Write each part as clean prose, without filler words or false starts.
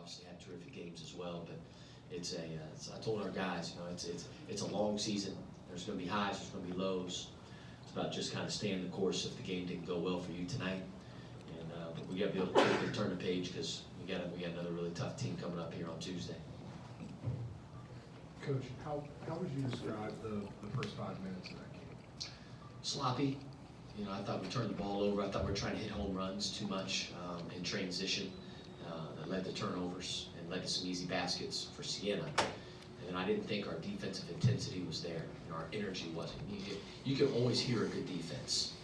obviously had terrific games as well, but I told our guys, it's a long season. There's going to be highs, there's going to be lows. It's about just kind of staying the course if the game didn't go well for you tonight. And but we got to be able to turn the page because we got another really tough team coming up here on Tuesday. Coach, how would you describe the first 5 minutes of that game? Sloppy. I thought we turned the ball over. I thought we were trying to hit home runs too much in transition. That led to turnovers and led to some easy baskets for Siena. And I didn't think our defensive intensity was there. Our energy wasn't. You can always hear a good defense.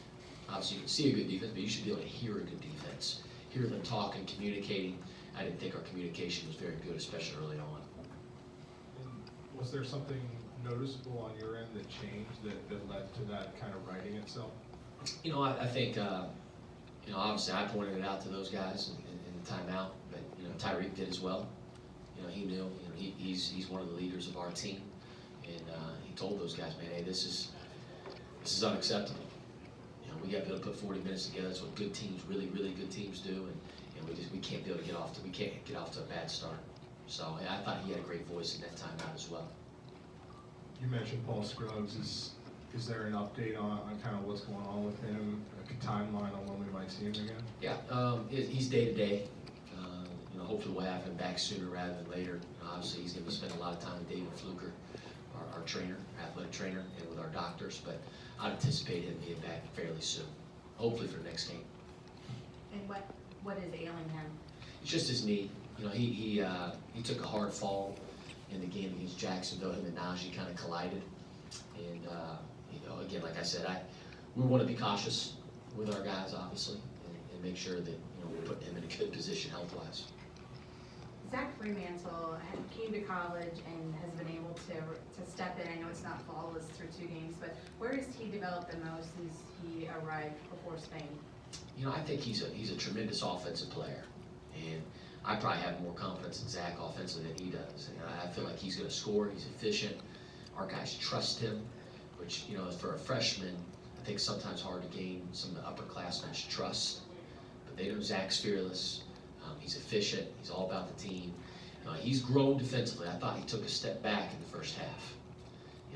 Obviously, you can see a good defense, but you should be able to hear a good defense. Hear them talking, communicating. I didn't think our communication was very good, especially early on. And was there something noticeable on your end that changed that led to that kind of righting itself? I think, obviously I pointed it out to those guys in the timeout, but, Tyreek did as well. He knew, he's one of the leaders of our team, and he told those guys, man, hey, this is unacceptable. We got to be able to put 40 minutes together. That's what good teams, really, really good teams do, and we can't be able to get off to a bad start. So I thought he had a great voice in that timeout as well. You mentioned Paul Scruggs. Is there an update on kind of what's going on with him, a timeline on when we might see him again? Yeah, he's day to day. Hopefully we'll have him back sooner rather than later. Obviously, he's going to be spending a lot of time with David Fluker, our trainer, athletic trainer, and with our doctors. But I'd anticipate him being back fairly soon, hopefully for the next game. And what is ailing him? It's just his knee. He took a hard fall in the game against Jacksonville. Him and Najee kind of collided, and again, like I said, we want to be cautious with our guys, obviously, and make sure that we're putting him in a good position health-wise. Zach Fremantle came to college and has been able to step in. I know it's not flawless through 2 games, but where has he developed the most since he arrived before Spain? I think he's a tremendous offensive player, and I probably have more confidence in Zach offensively than he does. I feel like he's going to score. He's efficient. Our guys trust him, which for a freshman, I think sometimes hard to gain some of the upperclassmen's trust. But they know Zach's fearless. He's efficient. He's all about the team. He's grown defensively. I thought he took a step back in the first half.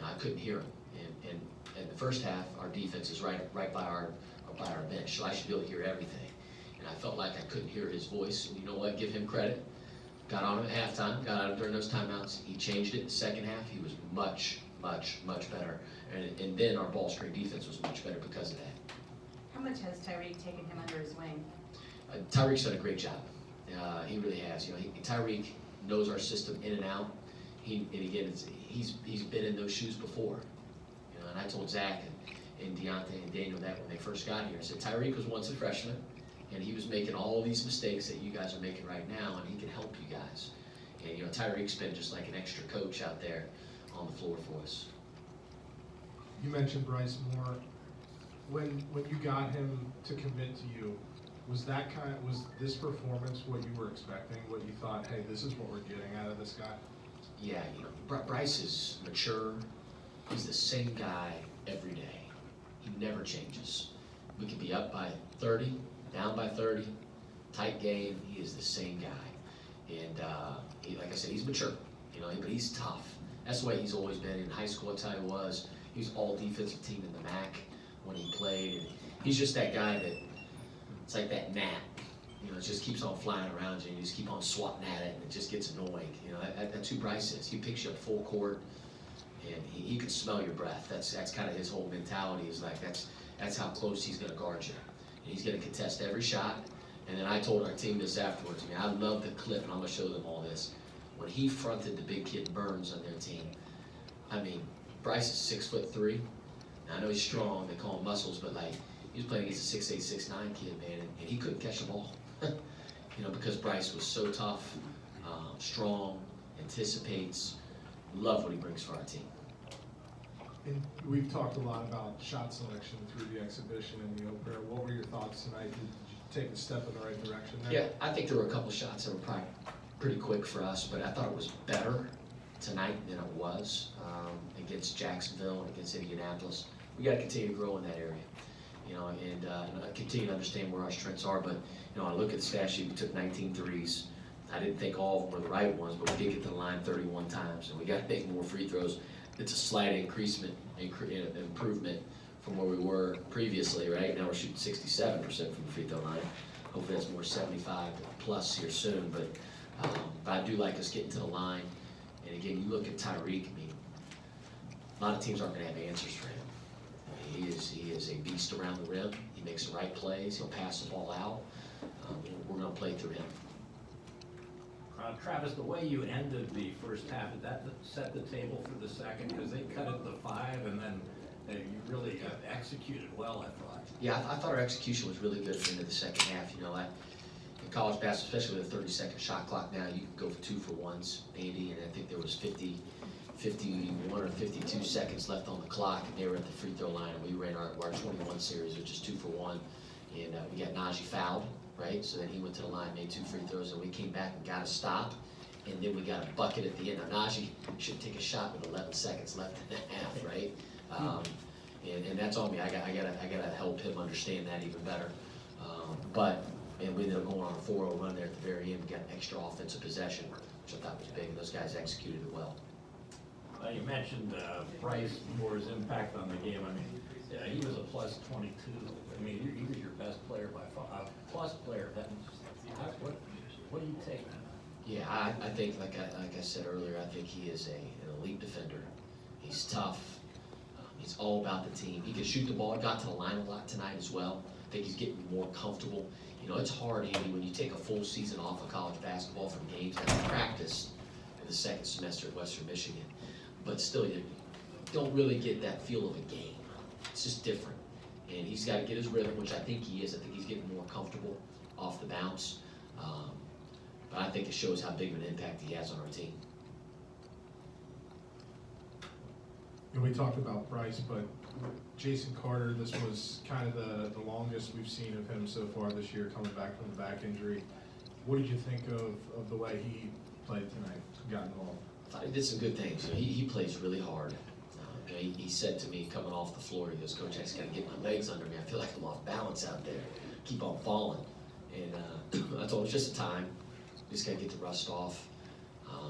I couldn't hear him. And in the first half, our defense is right by our bench, so I should be able to hear everything. And I felt like I couldn't hear his voice. And you know what? Give him credit. Got on him at halftime. Got out of during those timeouts. He changed it in the second half. He was much, much, much better. And then our ball screen defense was much better because of that. How much has Tyreek taken him under his wing? Tyreek's done a great job. He really has. Tyreek knows our system in and out. He's been in those shoes before. And I told Zach and Deontay and Daniel that when they first got here. I said Tyreek was once a freshman, and he was making all these mistakes that you guys are making right now, and he can help you guys. And Tyreek's been just like an extra coach out there on the floor for us. You mentioned Bryce Moore. When you got him to commit to you, was this performance what you were expecting? What you thought, hey, this is what we're getting out of this guy? Yeah, Bryce is mature. He's the same guy every day. He never changes. We could be up by 30, down by 30, tight game. He is the same guy, and like I said, he's mature. But he's tough. That's the way he's always been in high school. That's how he was. He was all defensive team in the MAC when he played, and he's just that guy that. It's like that gnat, it just keeps on flying around you, and you just keep on swatting at it, and it just gets annoying. That's who Bryce is. He picks you up full court, and he can smell your breath. That's kind of his whole mentality. Is like that's how close he's going to guard you. And he's going to contest every shot. And then I told our team this afterwards. I love the clip, and I'm going to show them all this. When he fronted the big kid Burns on their team, Bryce is 6'3". I know he's strong. They call him muscles, but he was playing against a 6'8", 6'9" kid, man, and he couldn't catch the ball. Because Bryce was so tough, strong, anticipates, love what he brings for our team. And we've talked a lot about shot selection through the exhibition and the opener. What were your thoughts tonight? Did you take a step in the right direction there? Yeah, I think there were a couple shots that were probably pretty quick for us, but I thought it was better tonight than it was against Jacksonville and against Indianapolis. We got to continue to grow in that area. and continue to understand where our strengths are. But I look at the stat sheet. We took 19 threes, I didn't think all of them were the right ones, but we did get to the line 31 times, and we got to make more free throws. It's a slight improvement from where we were previously, right? Now we're shooting 67% from the free throw line. Hopefully that's more 75 plus here soon, but I do like us getting to the line. And again, you look at Tyreek, I mean, a lot of teams aren't going to have answers for him. I mean, he is a beast around the rim. He makes the right plays. He'll pass the ball out. We're going to play through him. Travis, the way you ended the first half, did that set the table for the second? Because they cut it to 5, and then you really executed well, I thought. Yeah, I thought our execution was really good at the end of the second half. You know, in college basketball, especially with a 30-second shot clock now, you can go for 2-for-1s, Andy, and I think there was 51 or 52 seconds left on the clock, and they were at the free throw line, and we ran our 21 series, which is 2-for-1, and we got Najee fouled, right? So then he went to the line, made 2 free throws, and we came back and got a stop, and then we got a bucket at the end. Now Najee should take a shot with 11 seconds left in the half, right? And that's on me. I gotta help him understand that even better. And we ended up going on a 4-0 run there at the very end. We got an extra offensive possession, which I thought was big, and those guys executed it well. You mentioned Bryce Moore's impact on the game. I mean, yeah, he was a +22. I mean, he was your best player by far, plus player. What do you take? Yeah, I think, like I said earlier, I think he is an elite defender. He's tough. He's all about the team. He can shoot the ball. He got to the line a lot tonight as well. I think he's getting more comfortable. You know, it's hard, Andy, when you take a full season off of college basketball from games and practice in the second semester at Western Michigan. But still, you don't really get that feel of a game. It's just different. And he's got to get his rhythm, which I think he is. I think he's getting more comfortable off the bounce. But I think it shows how big of an impact he has on our team. And we talked about Bryce, but Jason Carter, this was kind of the longest we've seen of him so far this year, coming back from the back injury. What did you think of the way he played tonight, got involved? I thought he did some good things. You know, he plays really hard. You know, he said to me coming off the floor, he goes, "Coach, I just got to get my legs under me. I feel like I'm off balance out there. Keep on falling." And I told him it's just a time. Just got to get the rust off.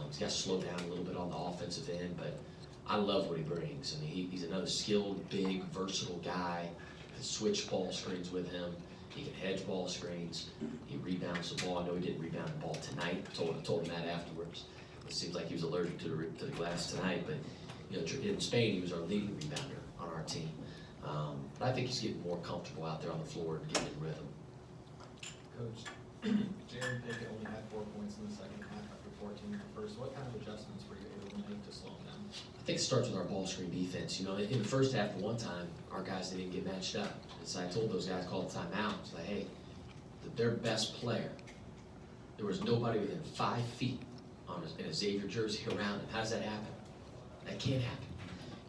He's got to slow down a little bit on the offensive end, but I love what he brings. I mean, he's another skilled, big, versatile guy. Can switch ball screens with him. He can hedge ball screens. He rebounds the ball. I know he didn't rebound the ball tonight. I told him that afterwards. It seems like he was allergic to the glass tonight, but you know, in Spain he was our leading rebounder on our team. But I think he's getting more comfortable out there on the floor and getting in rhythm. Coach, Jaren Pickett only had 4 points in the second half after 14 in the first. What kind of adjustments were you able to make to slow him down? I think it starts with our ball screen defense. You know, in the first half, one time, our guys didn't get matched up. And so I told those guys, call the timeout. It's like, hey, their best player, there was nobody within 5 feet in a Xavier jersey around him. How does that happen? That can't happen.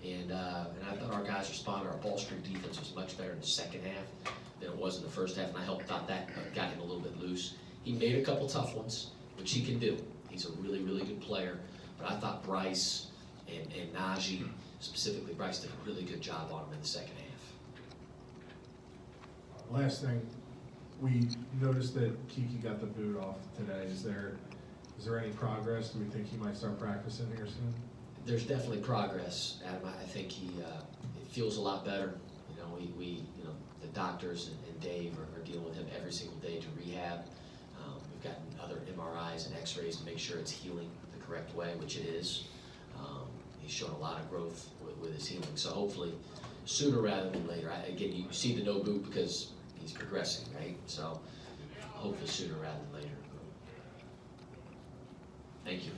And I thought our guys responded. Our ball screen defense was much better in the second half than it was in the first half, and I thought that got him a little bit loose. He made a couple tough ones, which he can do. He's a really, really good player. But I thought Bryce and Najee, specifically Bryce, did a really good job on him in the second half. Last thing, we noticed that Kiki got the boot off today. Is there any progress? Do we think he might start practicing here soon? There's definitely progress, Adam. I think it feels a lot better. You know, we the doctors and Dave are dealing with him every single day to rehab. We've gotten other MRIs and X-rays to make sure it's healing the correct way, which it is. He's shown a lot of growth with his healing, so hopefully sooner rather than later. Again, you see the no boot because he's progressing, right? So hopefully sooner rather than later. Thank you.